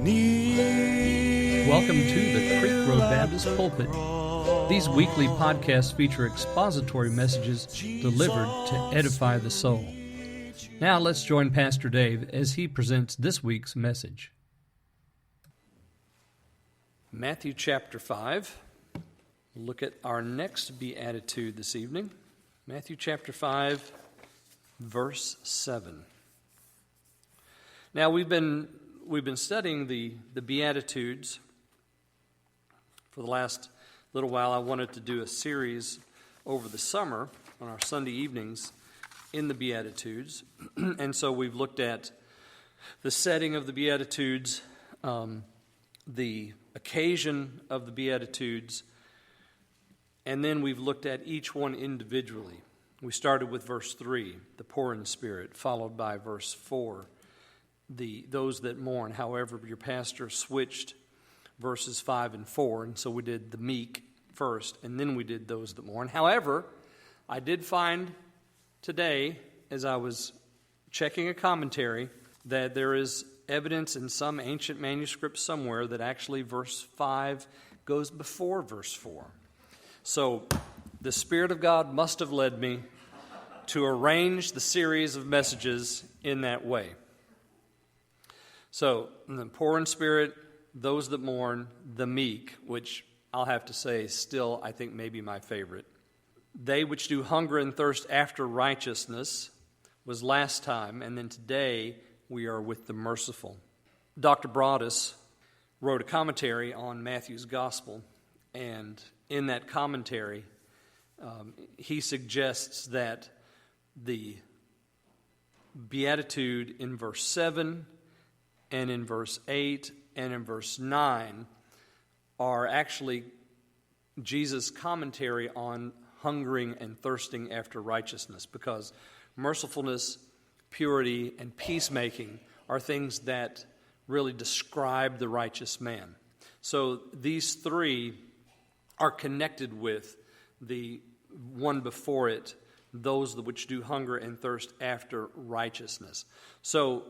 Welcome to the Creek Road Baptist Pulpit. These weekly podcasts feature expository messages delivered to edify the soul. Now let's join Pastor Dave as he presents this week's message. Matthew chapter 5. We'll look at our next beatitude this evening. Matthew chapter 5, verse 7. Now we've been studying the Beatitudes for the last little while. I wanted to do a series over the summer on our Sunday evenings in the Beatitudes. And so we've looked at the setting of the Beatitudes, the occasion of the Beatitudes, and then we've looked at each one individually. We started with verse 3, the poor in spirit, followed by verse 4, those that mourn. However, your pastor switched verses 5 and 4, and so we did the meek first, and then we did those that mourn. However, I did find today, as I was checking a commentary, that there is evidence in some ancient manuscript somewhere that actually verse 5 goes before verse 4. So the Spirit of God must have led me to arrange the series of messages in that way. So, the poor in spirit, those that mourn, the meek, which I'll have to say still, I think, maybe my favorite. They which do hunger and thirst after righteousness was last time, and then today we are with the merciful. Dr. Broadus wrote a commentary on Matthew's Gospel, and in that commentary, he suggests that the beatitude in verse 7 and in verse 8 and in verse 9 are actually Jesus' commentary on hungering and thirsting after righteousness, because mercifulness, purity, and peacemaking are things that really describe the righteous man. So these three are connected with the one before it, those which do hunger and thirst after righteousness. So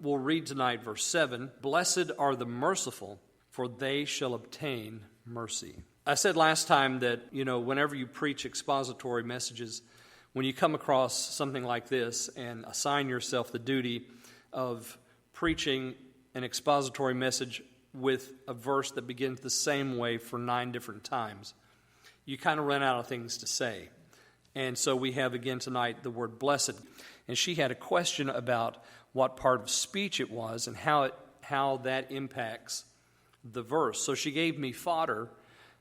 we'll read tonight verse 7. Blessed are the merciful, for they shall obtain mercy. I said last time that, whenever you preach expository messages, when you come across something like this and assign yourself the duty of preaching an expository message with a verse that begins the same way for 9 different times, you kind of run out of things to say. And so we have again tonight the word blessed. And she had a question about what part of speech it was and how that impacts the verse. So she gave me fodder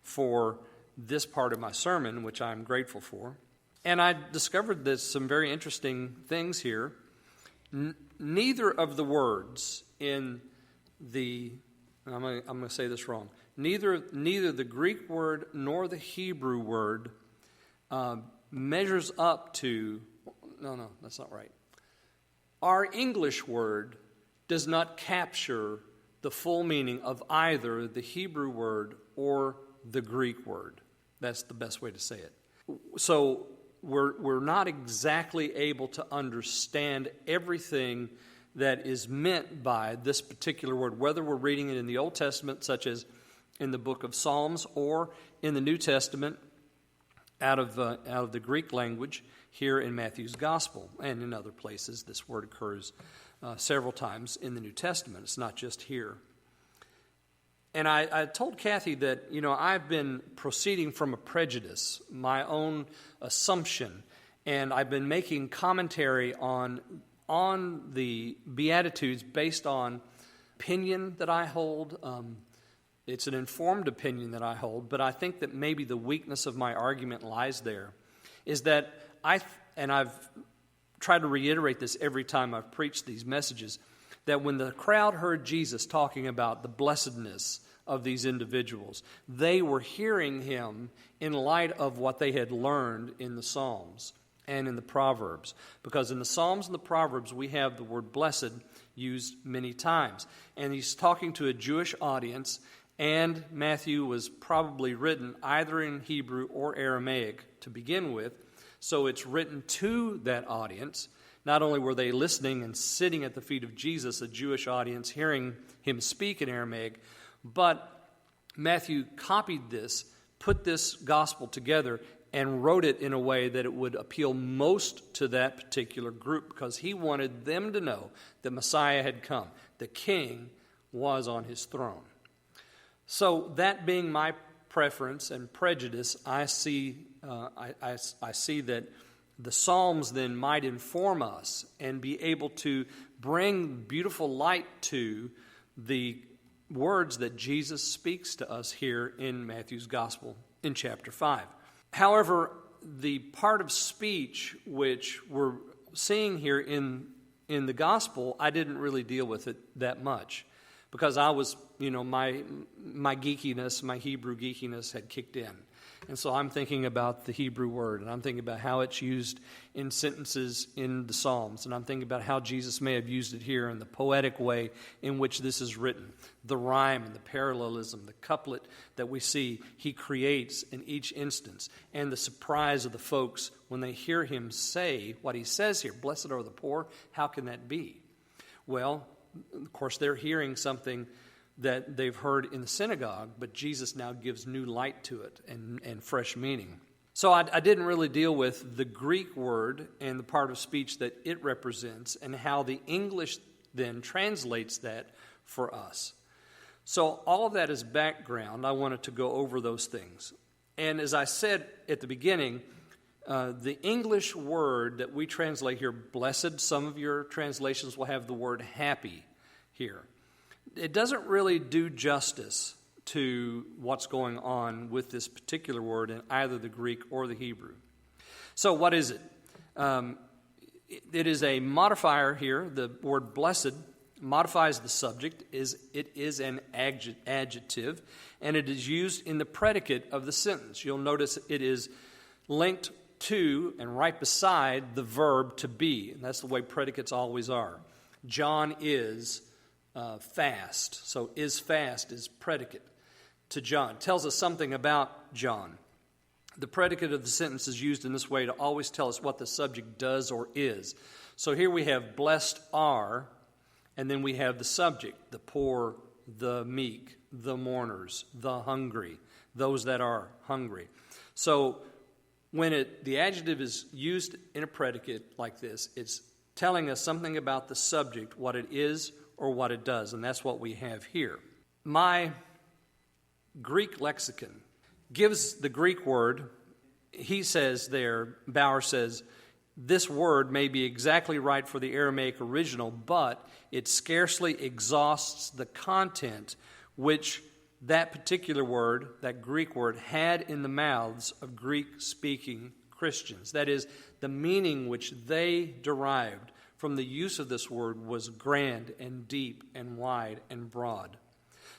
for this part of my sermon, which I'm grateful for. And I discovered there's some very interesting things here. Neither of the words in the, I'm going to say this wrong, neither the Greek word nor the Hebrew word measures up to, no, that's not right. Our English word does not capture the full meaning of either the Hebrew word or the Greek word. That's the best way to say it. So we're not exactly able to understand everything that is meant by this particular word, whether we're reading it in the Old Testament, such as in the book of Psalms, or in the New Testament, out of the Greek language here in Matthew's Gospel, and in other places. This word occurs several times in the New Testament. It's not just here. And I told Kathy that, I've been proceeding from a prejudice, my own assumption, and I've been making commentary on the Beatitudes based on opinion that I hold. It's an informed opinion that I hold, but I think that maybe the weakness of my argument lies there, is that I've tried to reiterate this every time I've preached these messages, that when the crowd heard Jesus talking about the blessedness of these individuals, they were hearing him in light of what they had learned in the Psalms and in the Proverbs. Because in the Psalms and the Proverbs, we have the word blessed used many times. And he's talking to a Jewish audience, and Matthew was probably written either in Hebrew or Aramaic to begin with, so it's written to that audience. not only were they listening and sitting at the feet of Jesus, a Jewish audience, hearing him speak in Aramaic, but Matthew copied this, put this gospel together, and wrote it in a way that it would appeal most to that particular group, because he wanted them to know that Messiah had come. The king was on his throne. So that being my preference and prejudice, I see that the Psalms then might inform us and be able to bring beautiful light to the words that Jesus speaks to us here in Matthew's Gospel in chapter 5. However, the part of speech which we're seeing here in the Gospel, I didn't really deal with it that much, because I was, my geekiness, my Hebrew geekiness had kicked in. And so I'm thinking about the Hebrew word, and I'm thinking about how it's used in sentences in the Psalms, and I'm thinking about how Jesus may have used it here in the poetic way in which this is written. The rhyme and the parallelism, the couplet that we see he creates in each instance, and the surprise of the folks when they hear him say what he says here, blessed are the poor, how can that be? Well, of course, they're hearing something that they've heard in the synagogue, but Jesus now gives new light to it and fresh meaning. So I didn't really deal with the Greek word and the part of speech that it represents and how the English then translates that for us. So all of that is background. I wanted to go over those things. And as I said at the beginning, the English word that we translate here, blessed, some of your translations will have the word happy here. It doesn't really do justice to what's going on with this particular word in either the Greek or the Hebrew. So what is it? It is a modifier here. The word blessed modifies the subject. It is an adjective, and it is used in the predicate of the sentence. You'll notice it is linked to and right beside the verb to be. And that's the way predicates always are. John is fast. So is fast is predicate to John. It tells us something about John. The predicate of the sentence is used in this way to always tell us what the subject does or is. So here we have blessed are, and then we have the subject, the poor, the meek, the mourners, the hungry, those that are hungry. So when the adjective is used in a predicate like this, it's telling us something about the subject, what it is or what it does, and that's what we have here. My Greek lexicon gives the Greek word, he says there, Bauer says, this word may be exactly right for the Aramaic original, but it scarcely exhausts the content which that particular word, that Greek word, had in the mouths of Greek-speaking Christians. That is, the meaning which they derived from the use of this word was grand and deep and wide and broad.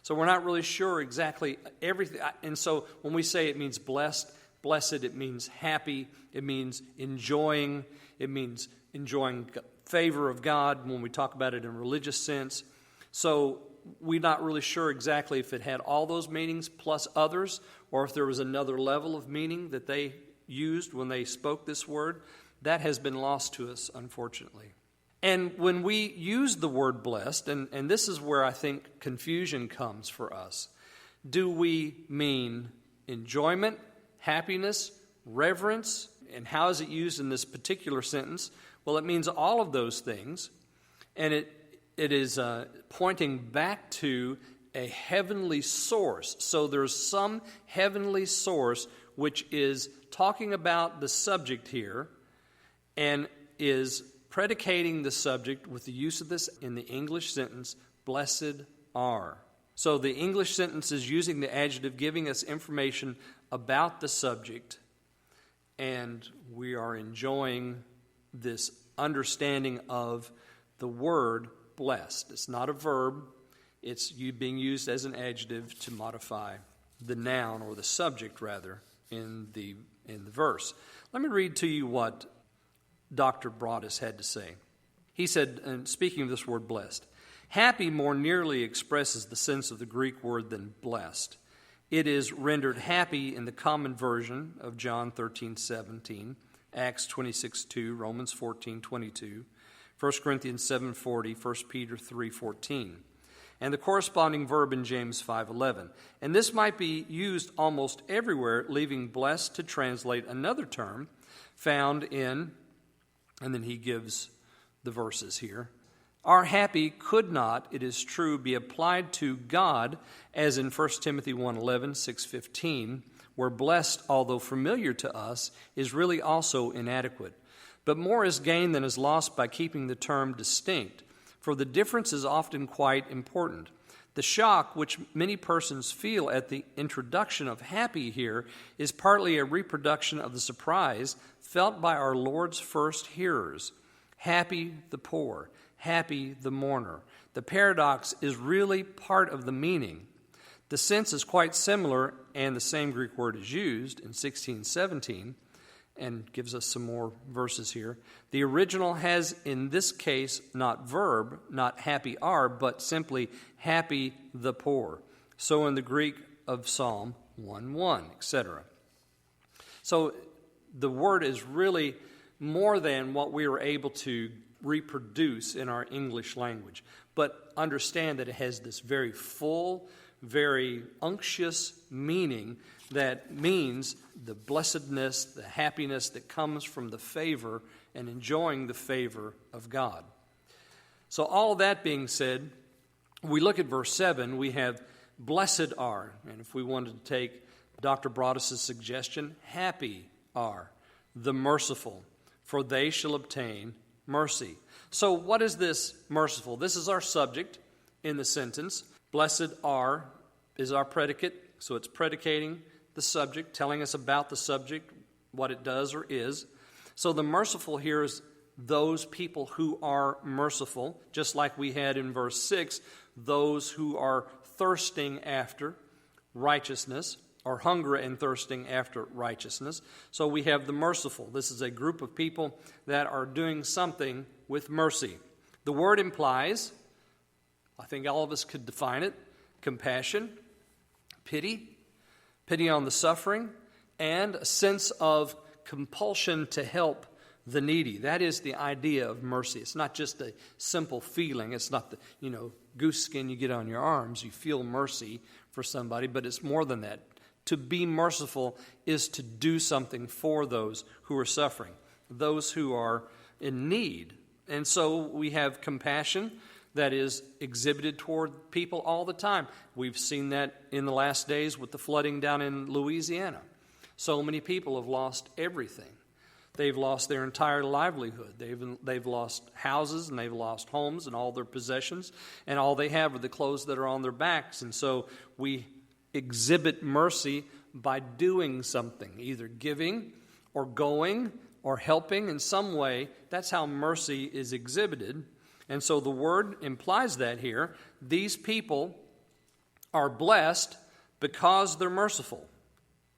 So we're not really sure exactly everything. And so when we say it means blessed, it means happy, it means enjoying favor of God when we talk about it in a religious sense. So we're not really sure exactly if it had all those meanings plus others, or if there was another level of meaning that they used when they spoke this word. That has been lost to us, unfortunately. And when we use the word blessed, and this is where I think confusion comes for us, do we mean enjoyment, happiness, reverence? And how is it used in this particular sentence? Well, it means all of those things, and it is pointing back to a heavenly source. So there's some heavenly source which is talking about the subject here and is predicating the subject with the use of this in the English sentence, blessed are. So the English sentence is using the adjective, giving us information about the subject, and we are enjoying this understanding of the word blessed. It's not a verb. It's being used as an adjective to modify the noun, or the subject rather, in the verse. Let me read to you what Dr. Broadus had to say. He said, and speaking of this word blessed, happy more nearly expresses the sense of the Greek word than blessed. It is rendered happy in the common version of John 13:17, Acts 26:2, Romans 14:22, 1 Corinthians 7:40, 1 Peter 3:14, and the corresponding verb in James 5:11. And this might be used almost everywhere, leaving blessed to translate another term found in, and then he gives the verses here. Our happy could not, it is true, be applied to God, as in 1 Timothy 1:11, 6:15, where blessed, although familiar to us, is really also inadequate. But more is gained than is lost by keeping the term distinct, for the difference is often quite important. The shock which many persons feel at the introduction of happy here is partly a reproduction of the surprise felt by our Lord's first hearers. Happy the poor, happy the mourner. The paradox is really part of the meaning. The sense is quite similar, and the same Greek word is used in 16:17, and gives us some more verses here. The original has, in this case, not verb, not happy are, but simply happy the poor. So in the Greek of Psalm 1:1, etc. So the word is really more than what we were able to reproduce in our English language. But understand that it has this very full, very unctuous meaning that means the blessedness, the happiness that comes from the favor and enjoying the favor of God. So all that being said, we look at verse 7, we have blessed are, and if we wanted to take Dr. Broadus' suggestion, happy are the merciful, for they shall obtain mercy. So what is this merciful? This is our subject in the sentence. Blessed are is our predicate, so it's predicating the subject, telling us about the subject, what it does or is. So the merciful here is those people who are merciful, just like we had in verse 6, those who are thirsting after righteousness, or hunger and thirsting after righteousness. So we have the merciful. This is a group of people that are doing something with mercy. The word implies, I think all of us could define it, compassion, pity on the suffering, and a sense of compulsion to help the needy. That is the idea of mercy. It's not just a simple feeling. It's not the, goose skin you get on your arms. You feel mercy for somebody, but it's more than that. To be merciful is to do something for those who are suffering, those who are in need. And so we have compassion that is exhibited toward people all the time. We've seen that in the last days with the flooding down in Louisiana. So many people have lost everything. They've lost their entire livelihood. They've lost houses and they've lost homes and all their possessions, and all they have are the clothes that are on their backs. And so we exhibit mercy by doing something, either giving or going or helping in some way. That's how mercy is exhibited. And so the word implies that here. These people are blessed because they're merciful.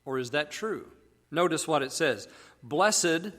Or is that true? Notice what it says. Blessed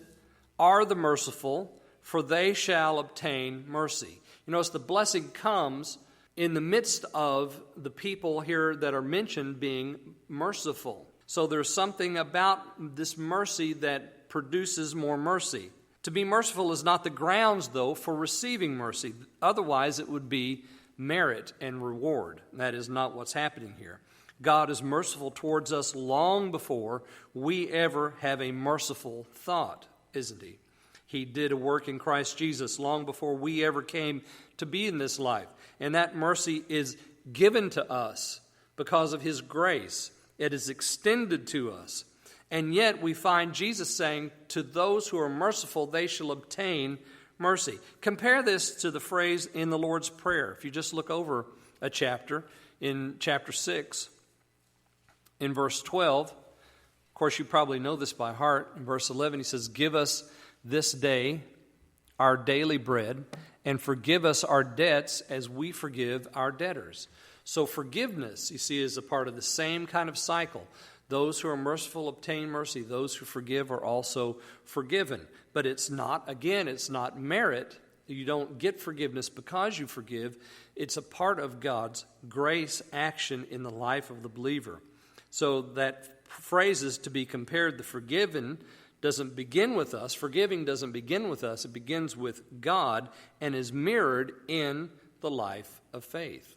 are the merciful, for they shall obtain mercy. You notice the blessing comes in the midst of the people here that are mentioned being merciful. So there's something about this mercy that produces more mercy. To be merciful is not the grounds, though, for receiving mercy. Otherwise, it would be merit and reward. That is not what's happening here. God is merciful towards us long before we ever have a merciful thought, isn't He? He did a work in Christ Jesus long before we ever came to be in this life. And that mercy is given to us because of His grace. It is extended to us. And yet we find Jesus saying, to those who are merciful, they shall obtain mercy. Compare this to the phrase in the Lord's Prayer. If you just look over a chapter, in chapter 6, in verse 12, of course you probably know this by heart. In verse 11 he says, give us this day our daily bread, and forgive us our debts as we forgive our debtors. So forgiveness, you see, is a part of the same kind of cycle. Those who are merciful obtain mercy. Those who forgive are also forgiven. But it's not merit. You don't get forgiveness because you forgive. It's a part of God's grace action in the life of the believer. So that phrase is to be compared, the forgiven, doesn't begin with us. Forgiving doesn't begin with us. It begins with God and is mirrored in the life of faith.